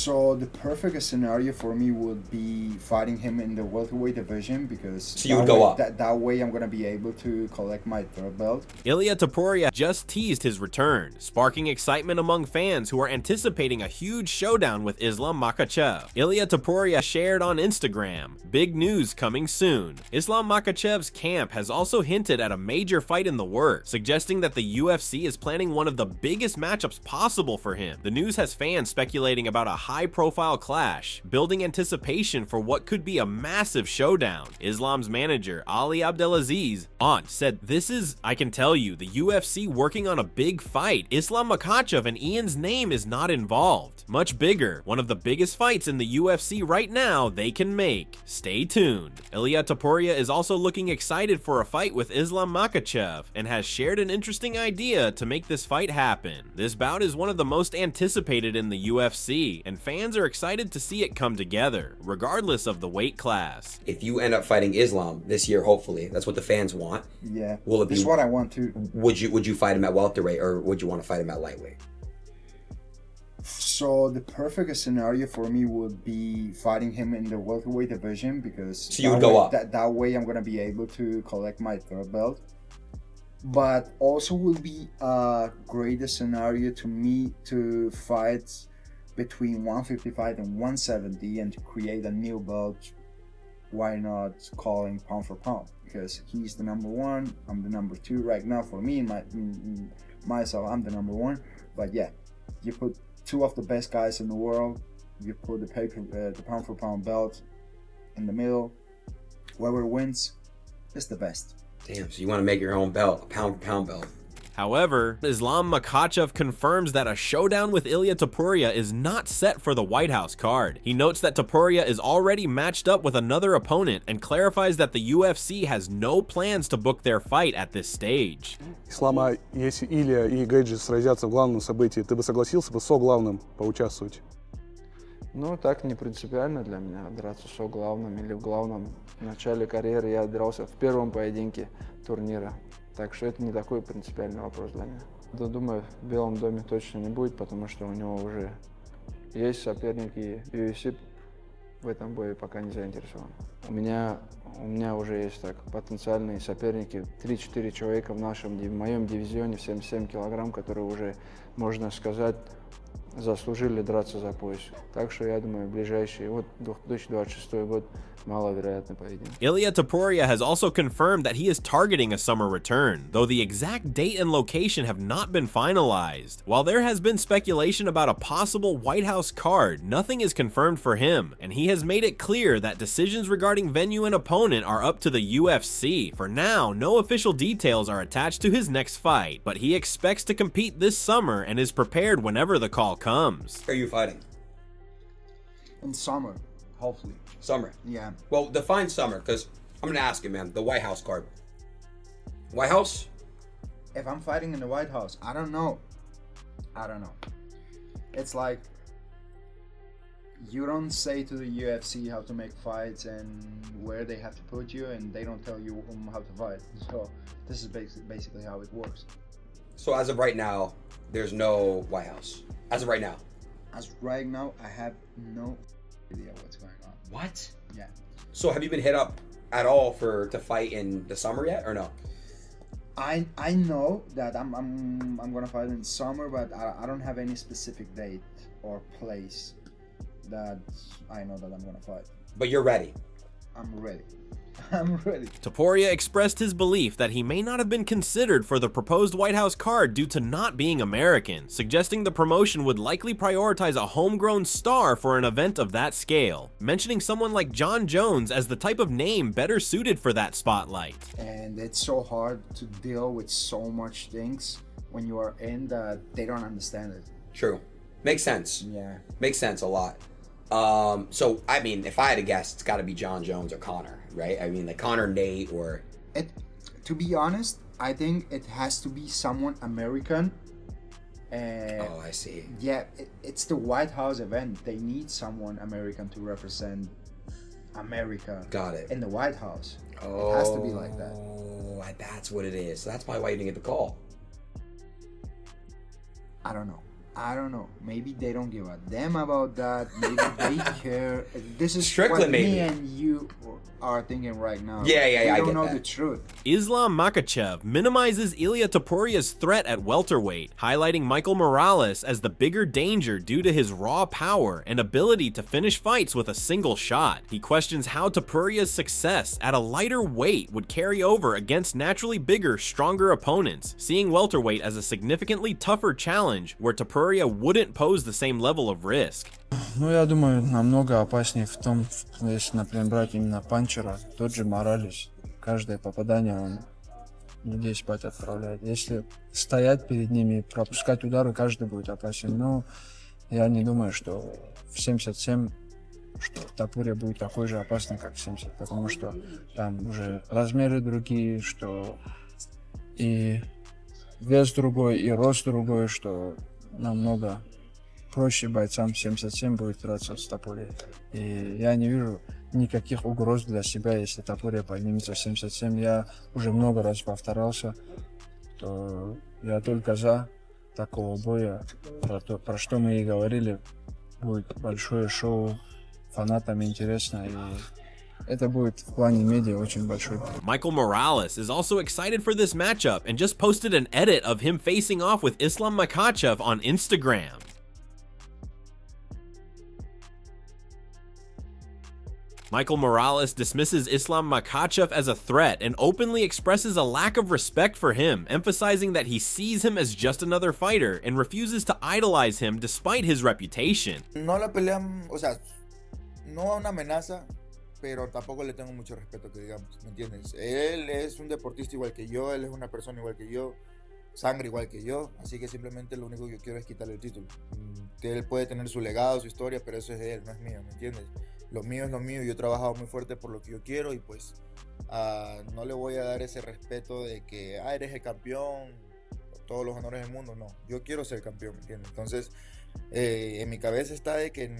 So the perfect scenario for me would be fighting him in the welterweight division because So you would go up. That way I'm gonna be able to collect my third belt. Ilia Topuria just teased his return, sparking excitement among fans who are anticipating a huge showdown with Islam Makhachev. Ilia Topuria shared on Instagram, "Big news coming soon." Islam Makhachev's camp has also hinted at a major fight in the works, suggesting that the UFC is planning one of the biggest matchups possible for him. The news has fans speculating about a high-profile clash, building anticipation for what could be a massive showdown. Islam's manager, Ali Abdelaziz, said, "This is, I can tell you, the UFC working on a big fight. Islam Makhachev and Ian's name is not involved. Much bigger, one of the biggest fights in the UFC right now they can make. Stay tuned." Ilia Topuria is also looking excited for a fight with Islam Makhachev and has shared an interesting idea to make this fight happen. This bout is one of the most anticipated in the UFC, and fans are excited to see it come together, regardless of the weight class. If you end up fighting Islam this year, hopefully, that's what the fans want. Yeah, Will it be? That's what I want to. Would you fight him at welterweight, or would you want to fight him at lightweight? So the perfect scenario for me would be fighting him in the welterweight division because so you would go up. That way I'm gonna be able to collect my third belt. But also will be a greater scenario to me to fight between 155 and 170 and to create a new belt. Why not calling pound for pound? Because he's the number one, I'm the number two right now. For me, myself, I'm the number one. But yeah, you put two of the best guys in the world, you put the pound for pound belt in the middle. Whoever wins is the best. Damn, so you want to make your own belt, a pound for pound belt. However, Islam Makhachev confirms that a showdown with Ilia Topuria is not set for the White House card. He notes that Topuria is already matched up with another opponent and clarifies that the UFC has no plans to book their fight at this stage. Ислама, если Илья и Гэджи сразятся в главном событии, ты бы согласился бы со главным поучаствовать? Ну, так не принципиально для меня драться со главным или в главном. В начале карьеры я дрался в первом поединке турнира. Так что это не такой принципиальный вопрос для меня. Да, думаю, в Белом доме точно не будет, потому что у него уже есть соперники, и UFC в этом бою пока не заинтересован. У меня уже есть так потенциальные соперники, 3-4 человека в моем дивизионе в 77 килограмм, которые уже, можно сказать, заслужили драться за пояс. Так что я думаю, ближайший 2026 год маловероятный поединок. Ilia Topuria has also confirmed that he is targeting a summer return, though the exact date and location have not been finalized. While there has been speculation about a possible White House card, nothing is confirmed for him, and he has made it clear that decisions regarding venue and opponent are up to the UFC. For now, no official details are attached to his next fight, but he expects to compete this summer and is prepared whenever the call comes. Where are you fighting? In summer, hopefully. Summer. Yeah. Well, define summer, because I'm going to ask you, man, the White House card. White House? If I'm fighting in the White House, I don't know. It's like you don't say to the UFC how to make fights and where they have to put you, and they don't tell you how to fight. So this is basically how it works. So as of right now, there's no White House. As of right now. As of right now, I have no idea what's going on. What? Yeah. So have you been hit up at all to fight in the summer yet, or no? I know that I'm gonna fight in summer, but I don't have any specific date or place that I know that I'm gonna fight. But you're ready. I'm ready. I'm ready. Topuria expressed his belief that he may not have been considered for the proposed White House card due to not being American, suggesting the promotion would likely prioritize a homegrown star for an event of that scale, mentioning someone like Jon Jones as the type of name better suited for that spotlight. And it's so hard to deal with so much things when you are in that they don't understand it. True. Makes sense. Yeah. Makes sense a lot. So, I mean, if I had to guess, it's got to be Jon Jones or Conor, right? I mean, like Conor, Nate, or... To be honest, I think it has to be someone American. Oh, I see. Yeah, it's the White House event. They need someone American to represent America. Got it. In the White House. Oh, it has to be like that. Oh, that's what it is. So that's probably why you didn't get the call. I don't know. I don't know. Maybe they don't give a damn about that. Maybe they care. This is Strickland, what maybe. me and you are thinking right now. Yeah, yeah, yeah, I We don't get know that. the truth. Islam Makhachev minimizes Ilia Topuria's threat at welterweight, highlighting Michael Morales as the bigger danger due to his raw power and ability to finish fights with a single shot. He questions how Topuria's success at a lighter weight would carry over against naturally bigger, stronger opponents, seeing welterweight as a significantly tougher challenge where Topuria wouldn't pose the same level of risk. Ну, я думаю, намного опаснее в том, если, например, брать именно панчера, тот же Моралес. Каждое попадание он людей спать отправляет. Если стоять перед ними и пропускать удары, каждый будет опасен. Но я не думаю, что в 77 что Топурия будет такой же опасный, как в 70, потому что там уже размеры другие, что и вес другой, и рост другой, что намного проще бойцам 77 будет драться с Топурией. И я не вижу никаких угроз для себя, если Топурия поднимется в 77. Я уже много раз повторялся, то я только за такого боя. Про что мы и говорили, будет большое шоу, фанатам интересно, и это будет в плане медиа очень большой. Michael Morales is also excited for this matchup and just posted an edit of him facing off with Islam Makhachev on Instagram. Michael Morales dismisses Islam Makhachev as a threat and openly expresses a lack of respect for him, emphasizing that he sees him as just another fighter and refuses to idolize him despite his reputation. No la pelean, o sea, no una amenaza, pero tampoco le tengo mucho respeto, que digamos, ¿me entiendes? Él es un deportista igual que yo, él es una persona igual que yo, sangre igual que yo, así que simplemente lo único que yo quiero es quitarle el título. Que él puede tener su legado, su historia, pero eso es de él, no es mío, ¿me entiendes? Lo mío es lo mío, yo he trabajado muy fuerte por lo que yo quiero y pues no le voy a dar ese respeto de que eres el campeón, todos los honores del mundo, no, yo quiero ser campeón, ¿me entiendes? Entonces en mi cabeza está de que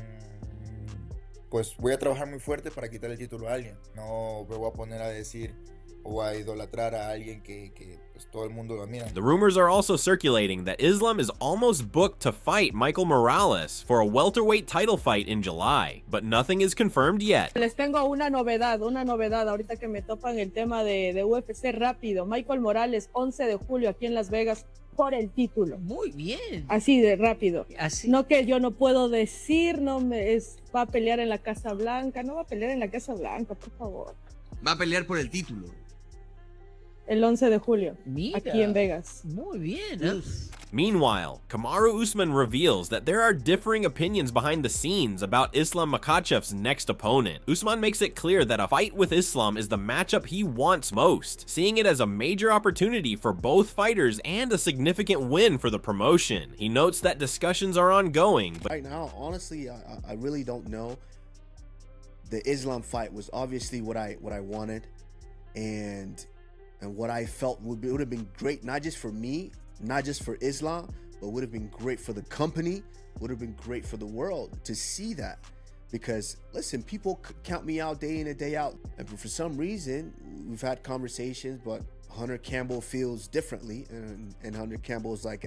pues voy a trabajar muy fuerte para quitar el título a alguien, no me voy a poner a decir o a idolatrar a alguien que pues, todo el mundo lo admira. The rumors are also circulating that Islam is almost booked to fight Michael Morales for a welterweight title fight in July, but nothing is confirmed yet. Les tengo una novedad ahorita que me topan el tema de UFC rápido. Michael Morales, 11 de julio aquí en Las Vegas por el título. Muy bien. Así de rápido. Así. No que yo no puedo decir, va a pelear en la Casa Blanca, no va a pelear en la Casa Blanca, por favor. Va a pelear por el título. El 11 de julio, Mira. aquí en Vegas. Muy bien. ¿Eh? Meanwhile, Kamaru Usman reveals that there are differing opinions behind the scenes about Islam Makhachev's next opponent. Usman makes it clear that a fight with Islam is the matchup he wants most, seeing it as a major opportunity for both fighters and a significant win for the promotion. He notes that discussions are ongoing, but right now, honestly, I really don't know. The Islam fight was obviously what I wanted, and what I felt would have been great, not just for me, not just for Islam, but would have been great for the company, would have been great for the world to see that. Because listen, people count me out day in and day out, and for some reason, we've had conversations, but Hunter Campbell feels differently, and Hunter Campbell is like,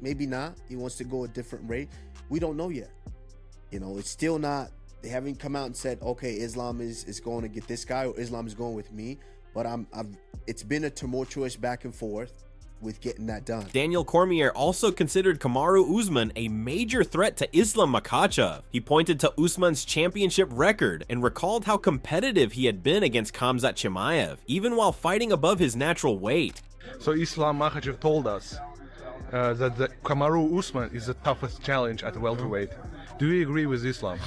maybe not. He wants to go a different rate. We don't know yet. You know, it's still not. They haven't come out and said, okay, Islam is going to get this guy, or Islam is going with me. But it's been a tumultuous back and forth with getting that done. Daniel Cormier also considered Kamaru Usman a major threat to Islam Makhachev. He pointed to Usman's championship record and recalled how competitive he had been against Khamzat Chimaev, even while fighting above his natural weight. So Islam Makhachev told us that the Kamaru Usman is the toughest challenge at welterweight. Do you agree with Islam?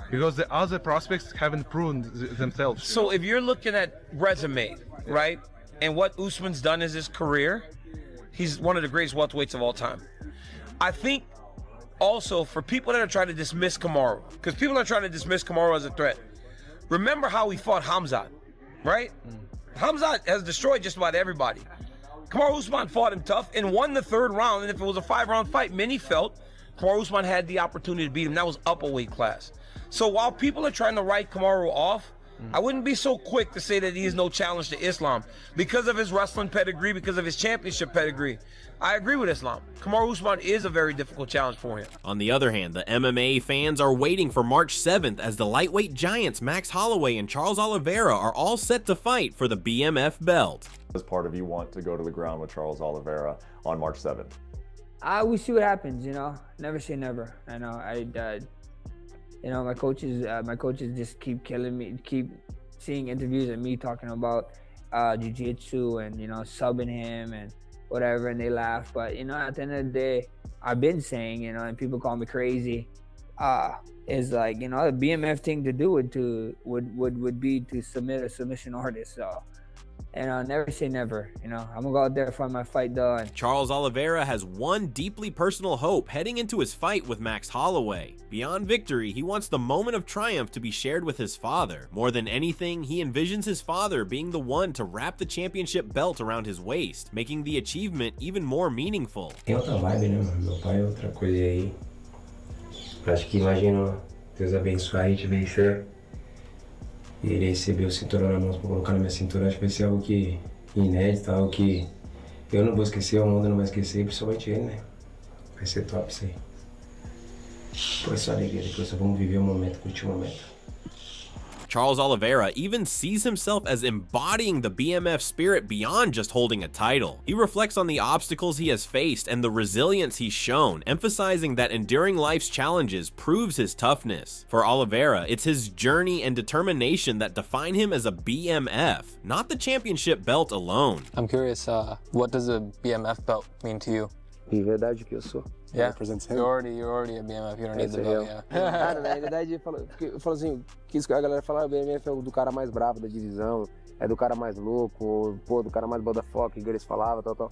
Because the other prospects haven't proven themselves. So if you're looking at resume, right, and what Usman's done in his career, he's one of the greatest welterweights of all time. I think also for people that are trying to dismiss Kamaru, because people are trying to dismiss Kamaru as a threat, remember how he fought Khamzat, right? Khamzat has destroyed just about everybody. Kamaru Usman fought him tough and won the third round, and if it was a 5-round fight, many felt Kamaru Usman had the opportunity to beat him. That was up a weight class. So while people are trying to write Kamaru off, I wouldn't be so quick to say that he is no challenge to Islam because of his wrestling pedigree, because of his championship pedigree. I agree with Islam. Kamaru Usman is a very difficult challenge for him. On the other hand, the MMA fans are waiting for March 7th as the lightweight giants Max Holloway and Charles Oliveira are all set to fight for the BMF belt. Does part of you want to go to the ground with Charles Oliveira on March 7th? We see what happens, you know. Never say never. I know. You know, my coaches just keep killing me, keep seeing interviews of me talking about jiu-jitsu and, you know, subbing him and whatever, and they laugh. But, you know, at the end of the day, I've been saying, you know, and people call me crazy, is like, you know, the BMF thing to do would be to submit a submission artist. So, and never say never. You know, I'm gonna go out there and find my fight done. Charles Oliveira has one deeply personal hope heading into his fight with Max Holloway. Beyond victory, he wants the moment of triumph to be shared with his father. More than anything, he envisions his father being the one to wrap the championship belt around his waist, making the achievement even more meaningful. Tem outra vibe, né, mano? Meu pai é outra coisa aí. Acho que imagino Deus abençoar a gente vencer. E ele receber o cinturão na mão para colocar na minha cintura, acho que vai ser algo que inédito, algo que eu não vou esquecer, o mundo não vai esquecer, principalmente ele, né? Vai ser top isso aí. Foi só alegria, depois só vamos viver o momento, curtir o momento. Charles Oliveira even sees himself as embodying the BMF spirit beyond just holding a title. He reflects on the obstacles he has faced and the resilience he's shown, emphasizing that enduring life's challenges proves his toughness. For Oliveira, it's his journey and determination that define him as a BMF, not the championship belt alone. I'm curious, what does a BMF belt mean to you? De verdade que eu sou. Yeah, you're already a BMF, you don't need the belt, yeah. Cara, na realidade, eu falo assim, que isso que a galera fala, o BMF é o do cara mais bravo da divisão, é do cara mais louco, pô, do cara mais motherfucker, que eles falavam, tal.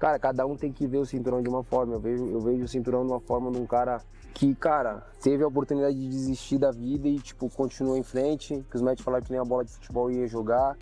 Cara, cada um tem que ver o cinturão de uma forma. Eu vejo o cinturão de uma forma de um cara que, cara, teve a oportunidade de desistir da vida e, tipo, continuou em frente, que os médicos falaram que nem a bola de futebol ia jogar,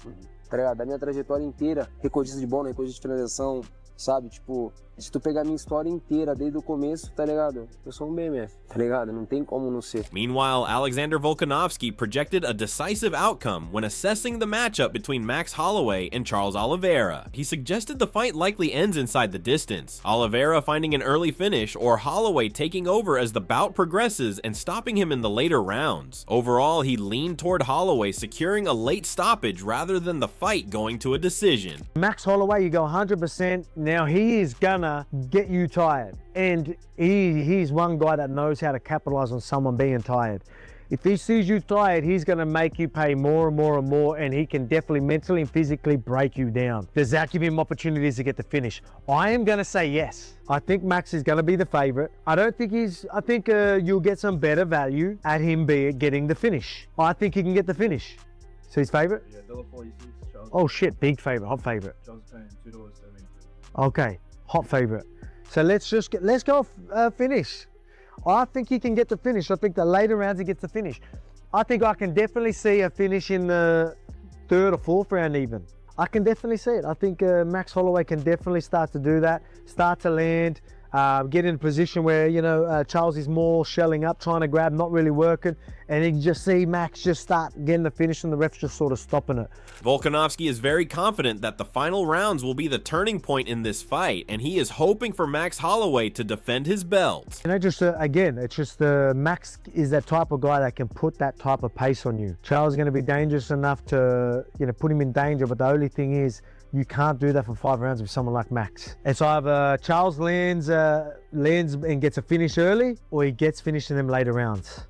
tá ligado? Da minha trajetória inteira, recordista de bola, recordista de finalização, sabe? Tipo, se tu pegar a minha história inteira desde o começo, tá ligado? Eu sou um BMF, tá ligado? Não tem como não ser. Meanwhile, Alexander Volkanovski projected a decisive outcome when assessing the matchup between Max Holloway and Charles Oliveira. He suggested the fight likely ends inside the distance, Oliveira finding an early finish or Holloway taking over as the bout progresses and stopping him in the later rounds. Overall, he leaned toward Holloway securing a late stoppage rather than the fight going to a decision. Max Holloway, you go 100%. Now he is gonna get you tired, and he's one guy that knows how to capitalize on someone being tired. If he sees you tired, he's going to make you pay more and more and more, and he can definitely mentally and physically break you down. Does that give him opportunities to get the finish? I am going to say yes. I think Max is going to be the favorite. I think you'll get some better value at him getting the finish. I think he can get the finish. So he's favorite? Yeah, $1.46. Oh shit, big favorite, hot favorite. Charles paying $2.72. Okay, hot favorite. So let's go finish. I think he can get the finish. I think the later rounds he gets the finish. I think I can definitely see a finish in the third or fourth round even. I can definitely see it. I think Max Holloway can definitely start to do that, start to land, get in a position where, you know, Charles is more shelling up, trying to grab, not really working, and you can just see Max just start getting the finish and the ref's just sort of stopping it. Volkanovski is very confident that the final rounds will be the turning point in this fight, and he is hoping for Max Holloway to defend his belt. You know, just again, it's just Max is that type of guy that can put that type of pace on you. Charles is going to be dangerous enough to, you know, put him in danger, but the only thing is, you can't do that for 5 rounds with someone like Max. It's either Charles lands and gets a finish early, or he gets finished in them later rounds.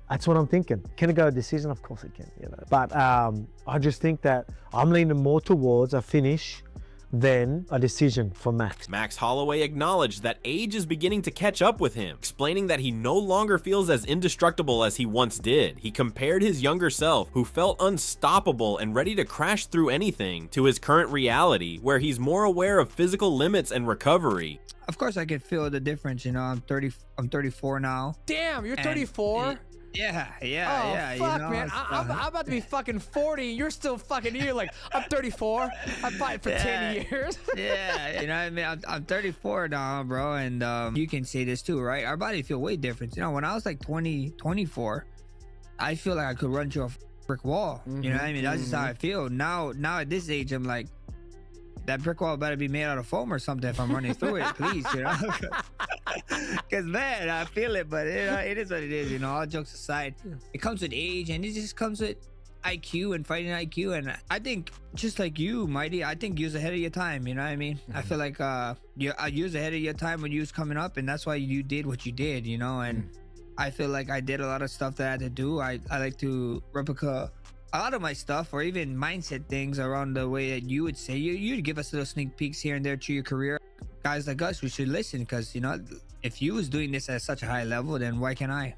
That's what I'm thinking. Can it go a decision? Of course it can, you know. But I just think that I'm leaning more towards a finish than a decision for Max. Max Holloway acknowledged that age is beginning to catch up with him, explaining that he no longer feels as indestructible as he once did. He compared his younger self, who felt unstoppable and ready to crash through anything, to his current reality, where he's more aware of physical limits and recovery. Of course I can feel the difference, you know. I'm 34 now. Damn, you're 34? Yeah. Oh, you fuck, know, man. I'm about to be fucking 40. You're still fucking here. Like, I'm 34. I fight for 10 years. Yeah, you know what I mean? I'm 34 now, bro, and you can say this too, right? Our body feel way different. You know, when I was like 24, I feel like I could run through brick wall. You know what I mean? That's just how I feel. Now at this age, I'm like, that brick wall better be made out of foam or something if I'm running through it, please, you know? Because, man, I feel it, but it is what it is, you know? All jokes aside, it comes with age, and it just comes with IQ and fighting IQ. And I think, just like you, Mighty, I think you was ahead of your time, you know what I mean? I feel like you was ahead of your time when you was coming up, and that's why you did what you did, you know? And I feel like I did a lot of stuff that I had to do. I like to replicate a lot of my stuff, or even mindset things around the way that you would say. You'd give us little sneak peeks here and there to your career. Guys like us, we should listen, because, you know, if you was doing this at such a high level, then why can't I?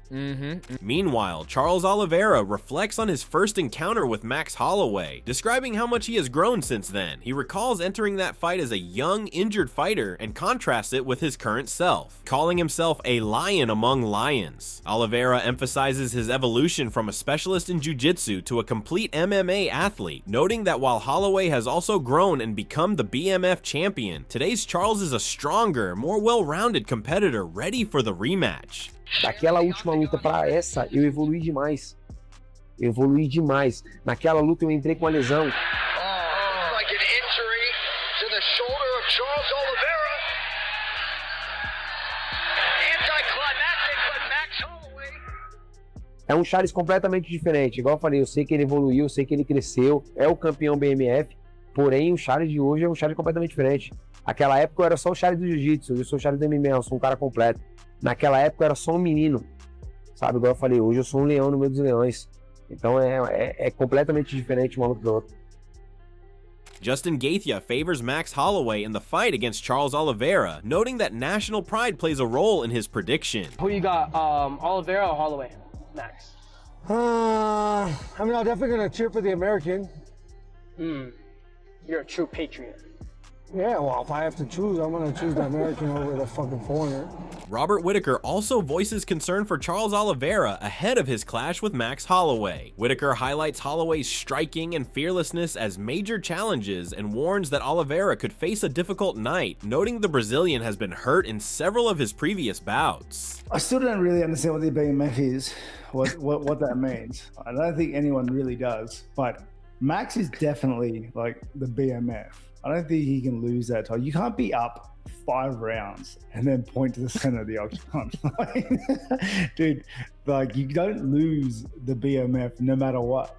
Meanwhile, Charles Oliveira reflects on his first encounter with Max Holloway, describing how much he has grown since then. He recalls entering that fight as a young, injured fighter and contrasts it with his current self, calling himself a lion among lions. Oliveira emphasizes his evolution from a specialist in jiu-jitsu to a complete MMA athlete, noting that while Holloway has also grown and become the BMF champion, today's Charles is a stronger, more well-rounded competitor ready for the rematch. Daquela última luta para essa, eu evolui demais. Naquela luta eu entrei com a lesão. Like an injury to the shoulder of Charles Oliveira. Anticlimactic, but Max Holloway. É um Charles completamente diferente. Igual eu falei, eu sei que ele evoluiu, eu sei que ele cresceu, é o campeão BMF, porém o Charles de hoje é um Charles completamente diferente. Aquela época eu era só o Charles do Jiu-Jitsu, eu sou o Charles do MMA, eu sou um cara completo. Naquela época eu era só um menino, sabe? Igual eu falei, hoje eu sou um leão no meio dos leões. Então é completamente diferente uma luta da outra. Justin Gaethje favors Max Holloway in the fight against Charles Oliveira, noting that national pride plays a role in his prediction. Who you got, Oliveira or Holloway, Max? I mean, I'm definitely going to cheer for the American. You're a true patriot. Yeah, well, if I have to choose, I'm going to choose the American over the fucking foreigner. Robert Whitaker also voices concern for Charles Oliveira ahead of his clash with Max Holloway. Whitaker highlights Holloway's striking and fearlessness as major challenges and warns that Oliveira could face a difficult night, noting the Brazilian has been hurt in several of his previous bouts. I still don't really understand what the BMF is, what that means. I don't think anyone really does, but Max is definitely like the BMF. I don't think he can lose that title. You can't be up 5 rounds and then point to the center of the octagon. Dude, like, you don't lose the BMF no matter what.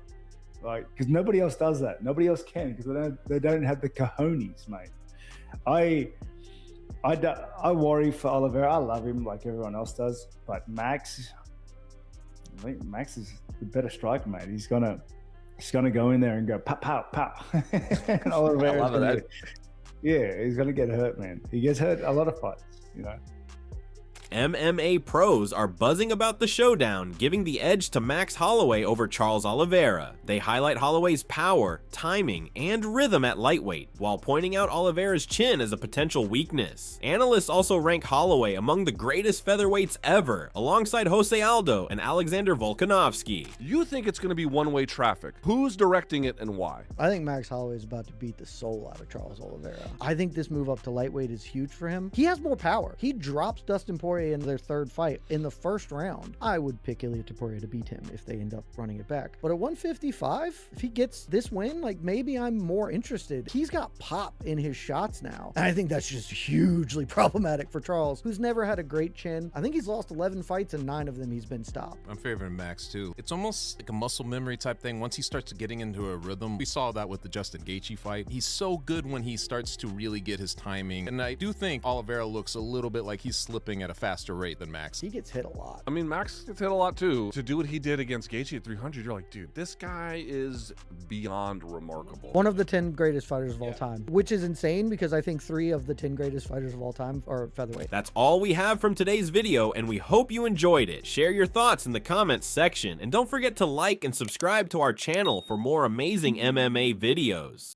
Like, because nobody else does that. Nobody else can, because they don't have the cojones, mate. I worry for Oliveira. I love him like everyone else does, but Max, I think Max is the better striker, mate. He's gonna go in there and go pow pow pow. And Oliveira's I love that. Yeah, he's gonna get hurt, man. He gets hurt a lot of fights, you know. MMA pros are buzzing about the showdown, giving the edge to Max Holloway over Charles Oliveira. They highlight Holloway's power, timing, and rhythm at lightweight, while pointing out Oliveira's chin as a potential weakness. Analysts also rank Holloway among the greatest featherweights ever, alongside Jose Aldo and Alexander Volkanovski. You think it's going to be one-way traffic. Who's directing it and why? I think Max Holloway is about to beat the soul out of Charles Oliveira. I think this move up to lightweight is huge for him. He has more power. He drops Dustin Poirier in their third fight in the first round. I would pick Ilia Topuria to beat him if they end up running it back. But at 155, if he gets this win, like, maybe I'm more interested. He's got pop in his shots now. And I think that's just hugely problematic for Charles, who's never had a great chin. I think he's lost 11 fights and 9 of them he's been stopped. I'm favoring Max too. It's almost like a muscle memory type thing. Once he starts getting into a rhythm, we saw that with the Justin Gaethje fight. He's so good when he starts to really get his timing. And I do think Oliveira looks a little bit like he's slipping at a faster rate than Max. He gets hit a lot. I mean, Max gets hit a lot too. To do what he did against Gaethje at 300, you're like, dude, this guy is beyond remarkable. One of the 10 greatest fighters of all time, which is insane because I think 3 of the 10 greatest fighters of all time are featherweight. That's all we have from today's video, and we hope you enjoyed it. Share your thoughts in the comments section, and don't forget to like and subscribe to our channel for more amazing MMA videos.